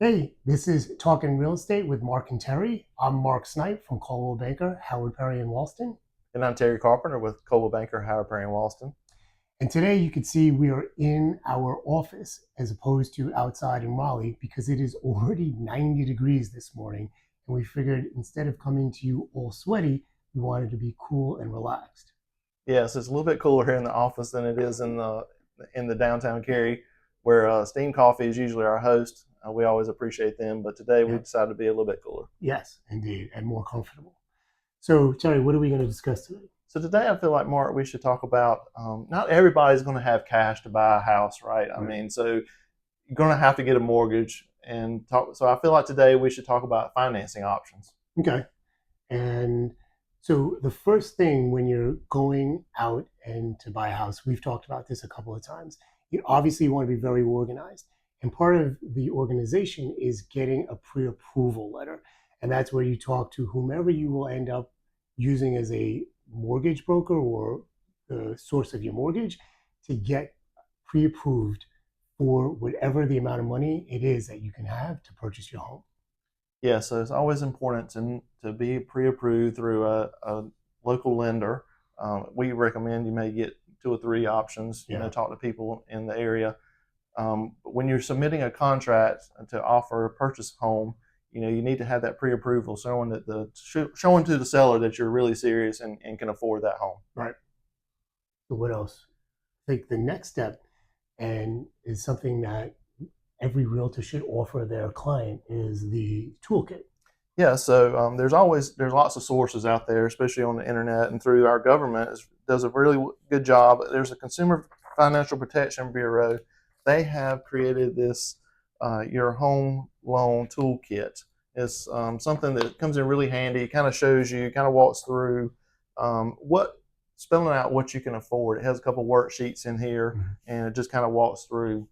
Hey, this is Talking Real Estate with Mark and Terry. I'm Mark Snipe from Coldwell Banker, Howard Perry in Walston. And I'm Terry Carpenter with Coldwell Banker, Howard Perry, and Walston. And today you can see we are in our office as opposed to outside in Raleigh because it is already 90 degrees this morning. And we figured instead of coming to you all sweaty, we wanted to be cool and relaxed. Yes, it's a little bit cooler here in the office than it is in the downtown Cary, where Steam Coffee is usually our host. We always appreciate them, but today we Yeah. decided to be a little bit cooler. Yes, indeed, and more comfortable. So, Terry, what are we going to discuss today? So today I feel like, Mark, we should talk about not everybody's going to have cash to buy a house, right? I Right. mean, so you're going to have to get a mortgage and talk. So I feel like today we should talk about financing options. Okay. And so the first thing when you're going out and to buy a house, we've talked about this a couple of times. You obviously want to be very organized. And part of the organization is getting a pre-approval letter. And that's where you talk to whomever you will end up using as a mortgage broker or the source of your mortgage to get pre-approved for whatever the amount of money it is that you can have to purchase your home. Yeah, so it's always important to be pre-approved through a local lender. We recommend you may get two or three options. Yeah. Talk to people in the area. But when you're submitting a contract to offer a purchase home, you need to have that pre-approval, showing to the seller that you're really serious and can afford that home. Right. So what else? I think the next step and is something that every realtor should offer their client is the toolkit. Yeah, so there's lots of sources out there, especially on the internet and through our government does a really good job. There's a Consumer Financial Protection Bureau. They have created this your home loan toolkit. It's something that comes in really handy. It kind of shows you, kind of walks through what spelling out what you can afford. It has a couple worksheets in here, Mhm. and it just kind of walks through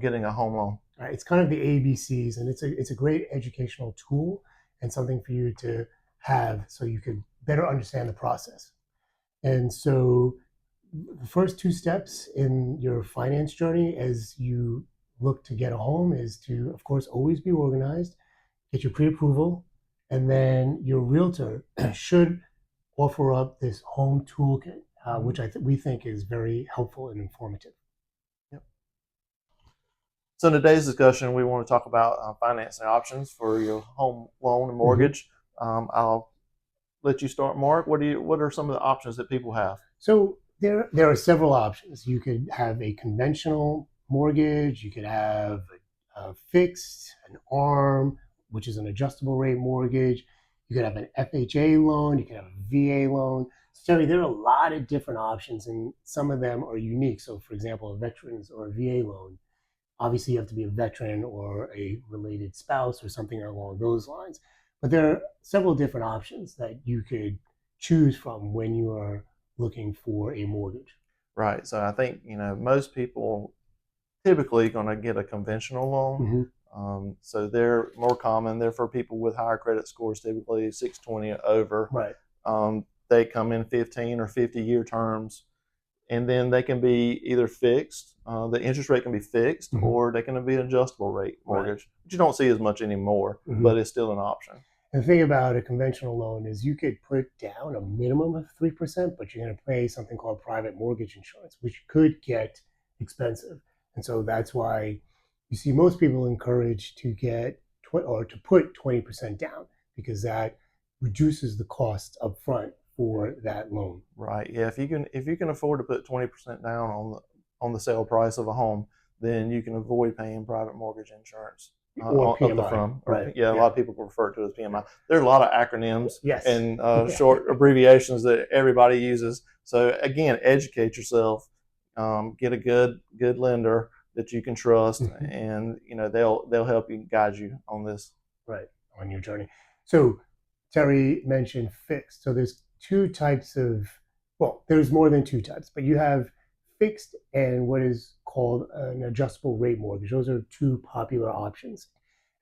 getting a home loan. Right? It's kind of the ABCs, and it's a great educational tool and something for you to have so you could better understand the process. And so the first two steps in your finance journey as you look to get a home is to, of course, always be organized, get your pre-approval, and then your realtor should offer up this home toolkit, which we think is very helpful and informative. Yep. So in today's discussion, we want to talk about financing options for your home loan and Mm-hmm. mortgage. I'll let you start, Mark. What are some of the options that people have? So there are several options. You could have a conventional mortgage. You could have a fixed, an ARM, which is an adjustable rate mortgage. You could have an FHA loan. You could have a VA loan. So Terry, there are a lot of different options, and some of them are unique. So, for example, a veterans or a VA loan. Obviously, you have to be a veteran or a related spouse or something along those lines. But there are several different options that you could choose from when you are looking for a mortgage. Right. So I think most people typically going to get a conventional loan. Mm-hmm. So they're more common. They're for people with higher credit scores, typically 620 over. Right. They come in 15 or 50-year terms, and then they can be either fixed. The interest rate can be fixed, Mm-hmm. or they can be an adjustable rate mortgage, right, which you don't see as much anymore, Mm-hmm. but it's still an option. And the thing about a conventional loan is you could put down a minimum of 3%, but you're going to pay something called private mortgage insurance, which could get expensive. And so that's why you see most people encouraged to get or to put 20% down because that reduces the cost up front for that loan. Right. Yeah. If you can afford to put 20% down on the sale price of a home, then you can avoid paying private mortgage insurance Or up the PMI. front. Right. Yeah, a lot of people refer to it as PMI. There are a lot of acronyms, yes, and short abbreviations that everybody uses. So again, educate yourself. Get a good lender that you can trust, and they'll help you, guide you on this. Right, on your journey. So Terry mentioned fixed. So there's two types of, well, there's more than two types, but you have fixed and what is called an adjustable rate mortgage. Those are two popular options.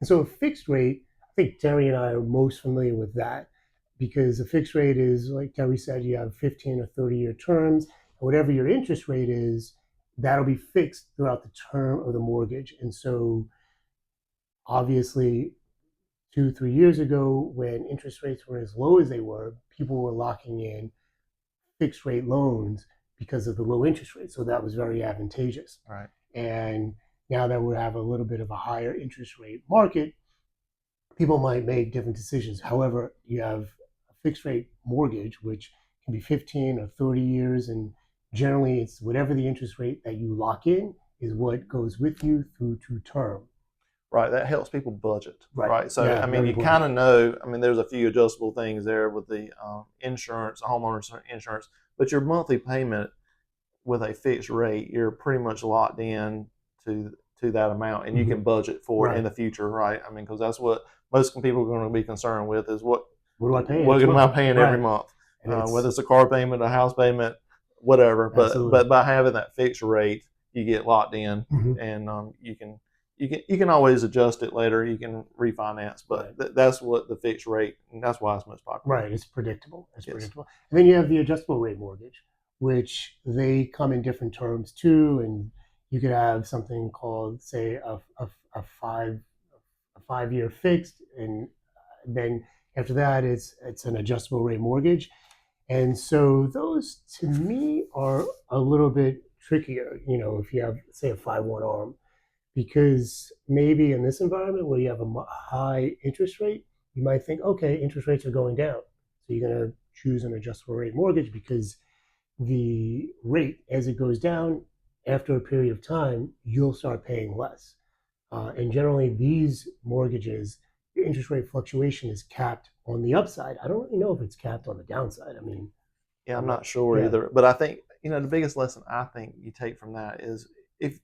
And so a fixed rate, I think Terry and I are most familiar with that because a fixed rate is, like Terry said, you have 15 or 30-year terms, and whatever your interest rate is, that'll be fixed throughout the term of the mortgage. And so Obviously, 2, 3 years ago, when interest rates were as low as they were, people were locking in fixed rate loans because of the low interest rate. So that was very advantageous. Right. And now that we have a little bit of a higher interest rate market, people might make different decisions. However, you have a fixed rate mortgage, which can be 15 or 30 years. And generally, it's whatever the interest rate that you lock in is what goes with you through to term. Right, that helps people budget. Right. Right, so Yeah, I mean, very you important. kind of know. I mean, there's a few adjustable things there with the insurance, homeowners insurance, but your monthly payment with a fixed rate, you're pretty much locked in to that amount, and you can budget for it in Right. the future. Right, I mean, because that's what most people are going to be concerned with is What do I pay what each am I month? paying every Right. month, And whether it's it's a car payment, a house payment, whatever. absolutely. But by having that fixed rate, you get locked in, Mhm. and you can always adjust it later. You can refinance, but Right. that's what the fixed rate, and that's why it's most popular. Right. It's predictable. It's Yes. predictable. And then you have the adjustable rate mortgage, which they come in different terms too. And you could have something called, say, a 5 year fixed, and then after that, it's an adjustable rate mortgage. And so those to me are a little bit trickier. If you have, say, a 5/1 arm, because maybe in this environment where you have a high interest rate, you might think, okay, interest rates are going down. So you're going to choose an adjustable rate mortgage because the rate, as it goes down, after a period of time, you'll start paying less. And generally, these mortgages, the interest rate fluctuation is capped on the upside. I don't really know if it's capped on the downside. I mean, Yeah, I'm I'm not not, sure yeah, either, but I think the biggest lesson I think you take from that is if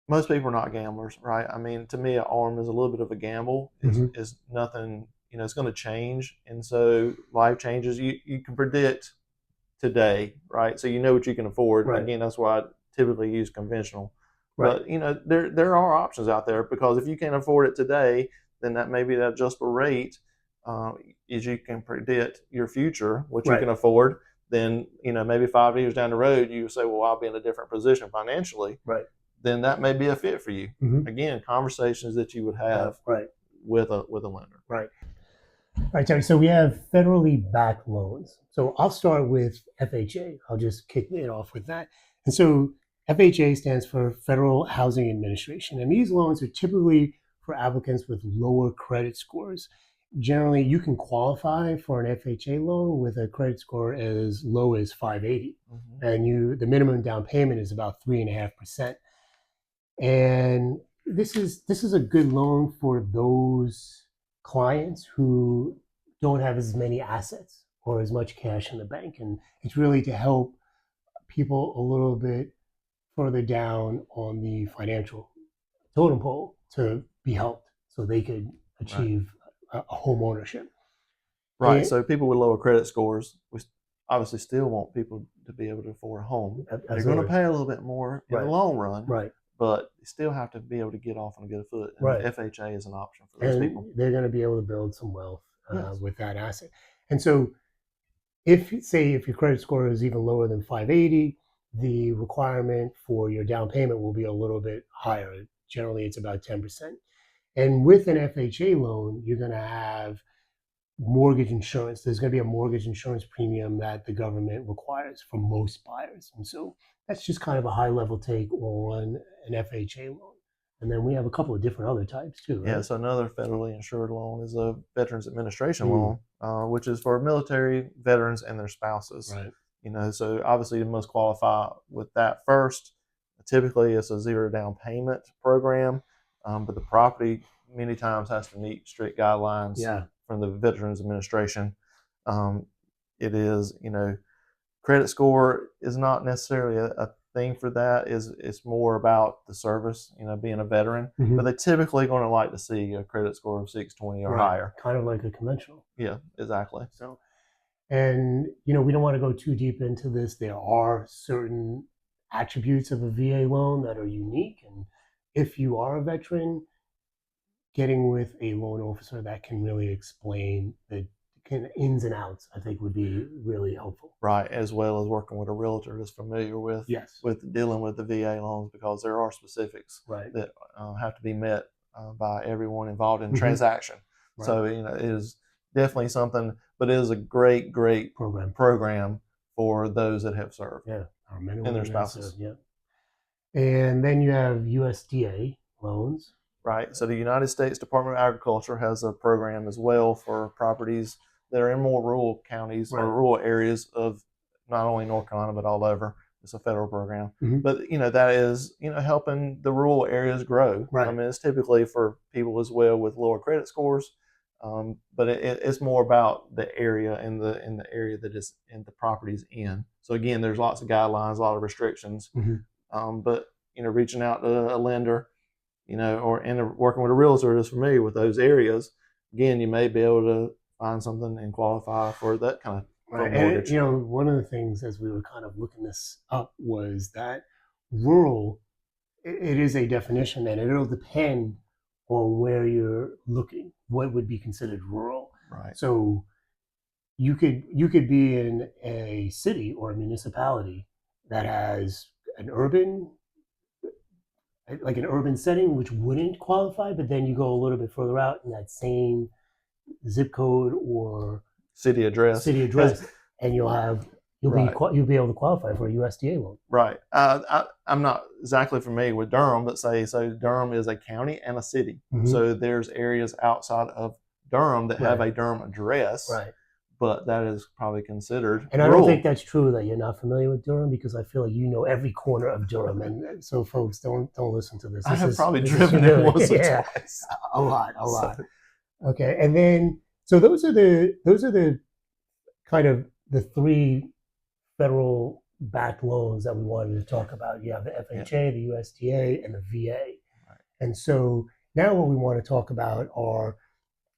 most people are not gamblers, right? I mean, to me, an arm is a little bit of a gamble. hmm Is nothing, it's going to change, and so life changes. You can predict today, right? So you know what you can afford. right, Again, that's why I typically use conventional. right, But there are options out there because if you can't afford it today, then that may be that adjustable rate. Uh, is you can predict your future, what you right, can afford. Then maybe 5 years down the road, you say, "Well, I'll be in a different position financially." right, Then that may be a fit for you. hmm Again, conversations that you would have right. with a lender. Right. All right, Terry. So we have federally backed loans. So I'll start with FHA. I'll just kick it off with that. And so FHA stands for Federal Housing Administration. And these loans are typically for applicants with lower credit scores. Generally, you can qualify for an FHA loan with a credit score as low as 580. Mm-hmm. And the minimum down payment is about 3.5%. And this is a good loan for those clients who don't have as many assets or as much cash in the bank. And it's really to help people a little bit further down on the financial totem pole to be helped so they could Right. achieve a home ownership. Right. And So people with lower credit scores, we obviously still want people to be able to afford a home. They're going to pay a little bit more in the Right. long run, Right. but they still have to be able to get off on a good foot. And Right. FHA is an option for those people. And they're going to be able to build some wealth Yes. with that asset. And so if your credit score is even lower than 580, the requirement for your down payment will be a little bit higher. Generally, it's about 10%. And with an FHA loan, you're going to have mortgage insurance. There's going to be a mortgage insurance premium that the government requires for most buyers. And so that's just kind of a high level take on an FHA loan. And then we have a couple of different other types too, right? Yeah, so another federally insured loan is a Veterans Administration Mm. loan, which is for military veterans and their spouses. Right. So obviously you must qualify with that first. Typically, it's a zero down payment program, but the property many times has to meet strict guidelines Yeah. from the Veterans Administration. It is, credit score is not necessarily a thing for that. It's more about the service, being a veteran. Mhm. But they typically going to like to see a credit score of 620 or Right. higher. Kind of like a conventional. Yeah, exactly. So, and we don't want to go too deep into this. There are certain attributes of a VA loan that are unique, and if you are a veteran, getting with a loan officer that can really explain the ins and outs, I think, would be really helpful. Right, as well as working with a realtor that's familiar with Yes. with dealing with the VA loans because there are specifics Right. that have to be met by everyone involved in the Mhm. transaction. Right. So it is definitely something, but it is a great program for those that have served Yeah, our men and and their women that serve. spouses. Yeah, and then you have USDA loans. Right. So the United States Department of Agriculture has a program as well for properties that are in more rural counties Right. or rural areas of not only North Carolina but all over. It's a federal program, Mhm. but that is helping the rural areas grow. I Right. mean, it's typically for people as well with lower credit scores, but it's more about the area and the area that is in the properties in. So again, there's lots of guidelines, a lot of restrictions, Mhm. but reaching out to a lender or working with a realtor that's familiar with those areas, again, you may be able to find something and qualify for that kind of for a Right. And mortgage. one of the things as we were kind of looking this up was that rural, it is a definition, and it'll depend on where you're looking. What would be considered rural? Right. So you could be in a city or a municipality that has an urban like an urban setting which wouldn't qualify, but then you go a little bit further out in that same zip code or City address. city address, and Right. you'll be able to qualify for a USDA loan. Right. I'm not exactly familiar with Durham, but so Durham is a county and a city. Mhm. So there's areas outside of Durham that have Right. a Durham address, Right. but that is probably considered And I rural. don't think that's true that you're not familiar with Durham, because I feel like you know every corner of Durham, and so folks don't listen to this. I have probably this driven there once or yeah, twice. a lot. So, Okay, and then so those are the kind of the three federal backed loans that we wanted to talk about. You have the FHA, the USDA, and the VA. Right. And so now what we want to talk about are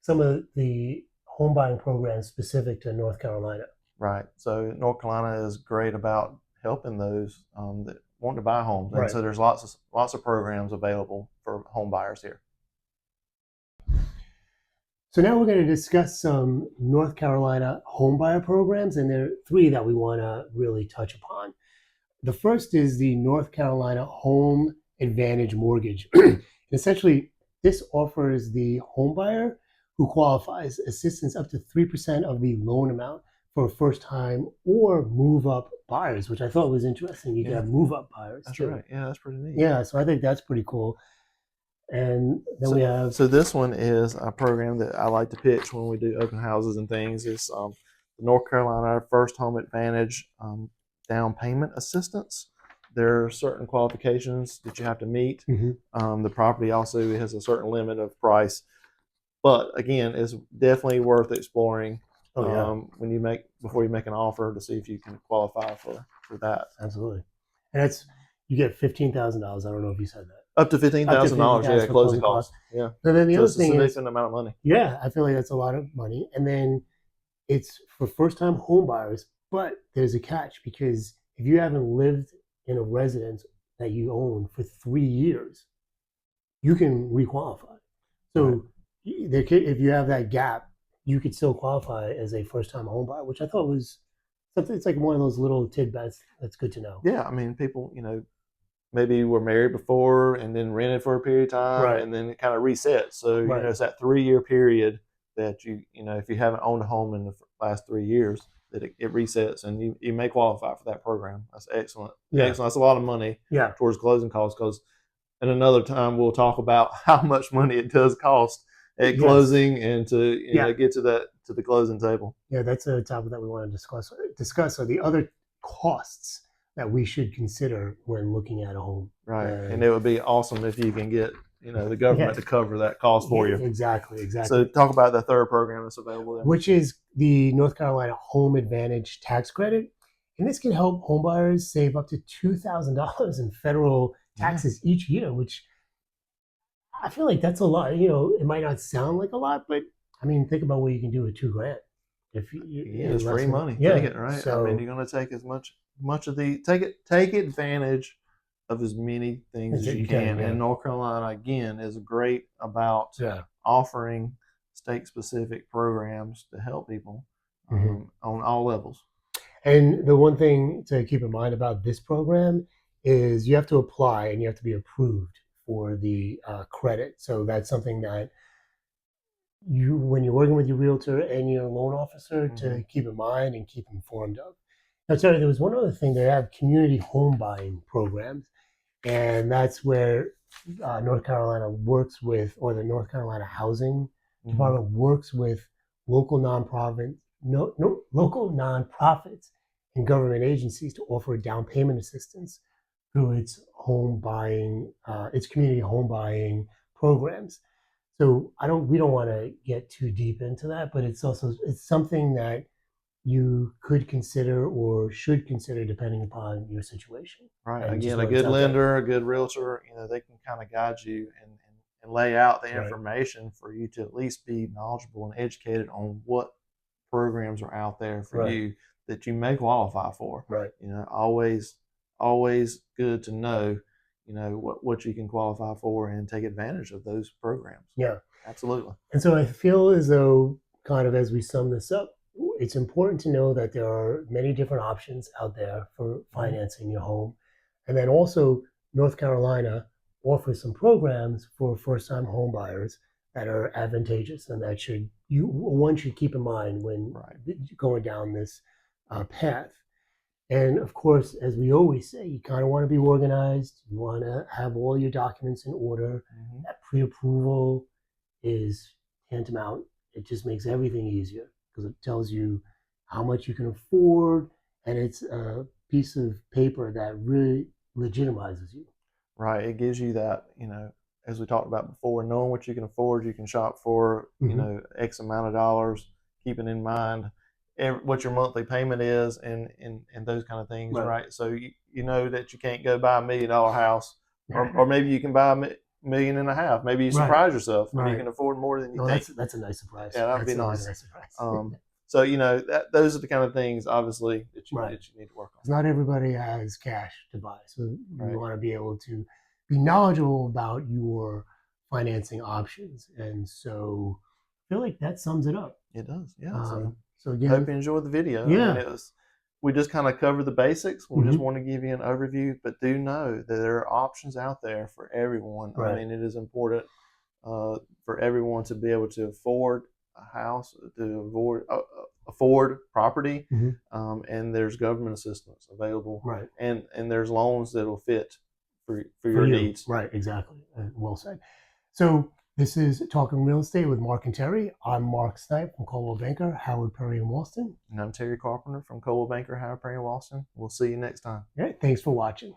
some of the home buying programs specific to North Carolina. Right. So North Carolina is great about helping those that want to buy homes, and Right. so there's lots of programs available for home buyers here. So now we're going to discuss some North Carolina homebuyer programs, and there are three that we want to really touch upon. The first is the North Carolina Home Advantage Mortgage. Essentially, this offers the homebuyer who qualifies assistance up to 3% of the loan amount for first-time or move-up buyers, which I thought was interesting. You can have move-up buyers That's too. right. Yeah, that's pretty neat. Yeah, so I think that's pretty cool. And then we have So this one is a program that I like to pitch when we do open houses and things. It's the North Carolina First Home Advantage down payment assistance. There are certain qualifications that you have to meet. Mhm. The property also has a certain limit of price, but again, it's definitely worth exploring Oh yeah, before you make an offer to see if you can qualify for that. absolutely. And that's you get $15,000. I don't know if you said that. Up to $15,000, yeah, for closing costs. Yeah, And then the so other it's a thing is, significant amount of money. yeah, I feel like that's a lot of money. And then it's for first-time home buyers, but there's a catch, because if you haven't lived in a residence that you own for 3 years, you can requalify. So if you have that gap, you could still qualify as a first-time home buyer, which I thought was something. It's like one of those little tidbits that's good to know. Yeah, I mean, people, maybe were married before and then rented for a period of time, Right. and then it kind of resets. So Right. it's that 3 year period that if you haven't owned a home in the last 3 years, that it resets, and you may qualify for that program. That's excellent. Yeah. Excellent. That's a lot of money Yeah. towards closing costs. Because at another time we'll talk about how much money it does cost at closing and to get to the closing table. Yeah, that's a topic that we want to discuss are the other costs that we should consider when looking at a home. Right. And it would be awesome if you can get the government to cover that cost for you. Exactly. So talk about the third program that's available there, which is the North Carolina Home Advantage Tax Credit. And this can help homebuyers save up to $2,000 in federal taxes each year, which I feel like that's a lot. It might not sound like a lot, but I mean, think about what you can do with $2,000. It's free money. Yeah. Take it, right? So, I mean, you're going to take as much of the take advantage of as many things as you can. Yeah. And North Carolina, again, is great about offering state-specific programs to help people on all levels. And the one thing to keep in mind about this program is you have to apply and you have to be approved for the credit. So that's something that you, when you're working with your realtor and your loan officer, to keep in mind and keep informed of. Now, sorry, there was one other thing. They have community home buying programs, and that's where North Carolina works with, or the North Carolina Housing Department works with local nonprofits, local nonprofits and government agencies to offer down payment assistance through its home buying, its community home buying programs. So we don't want to get too deep into that, but it's something that you could consider or should consider depending upon your situation. Right. And just Again, a know it's good out there. lender, a good realtor, they can kind of guide you and lay out the Right. information for you to at least be knowledgeable and educated on what programs are out there for Right. you that you may qualify for. Right. Always good to know, what you can qualify for and take advantage of those programs. Yeah. Absolutely. And so I feel as though, kind of as we sum this up, it's important to know that there are many different options out there for financing your home. And then also, North Carolina offers some programs for first-time home buyers that are advantageous, and that one should keep in mind when going down this path. And of course, as we always say, you kind of want to be organized. You want to have all your documents in order. That pre-approval is tantamount. It just makes everything easier because it tells you how much you can afford, and it's a piece of paper that really legitimizes you. Right. It gives you that, as we talked about before, knowing what you can afford, you can shop for, X amount of dollars, keeping in mind what your monthly payment is and those kind of things, right? So you know that you can't go buy $1 million house, or maybe you can buy $1.5 million. Maybe you surprise yourself and you can afford more than you think. That's a nice surprise. Yeah, that'd be nice. nice. So those are the kind of things, obviously, that you need to work on. Not everybody has cash to buy, so you want to be able to be knowledgeable about your financing options. And so I feel like that sums it up. It does, yeah. So again, I hope you enjoyed the video. Yeah. We just kind of covered the basics. We just want to give you an overview, but do know that there are options out there for everyone. Right. I mean, it is important for everyone to be able to afford a house, to afford property, and there's government assistance available, right? And there's loans that will fit for your needs. Right, exactly. Well said. So this is Talking Real Estate with Mark and Terry. I'm Mark Snipe from Coldwell Banker, Howard Perry and Walston. And I'm Terry Carpenter from Coldwell Banker, Howard Perry and Walston. We'll see you next time. All right, thanks for watching.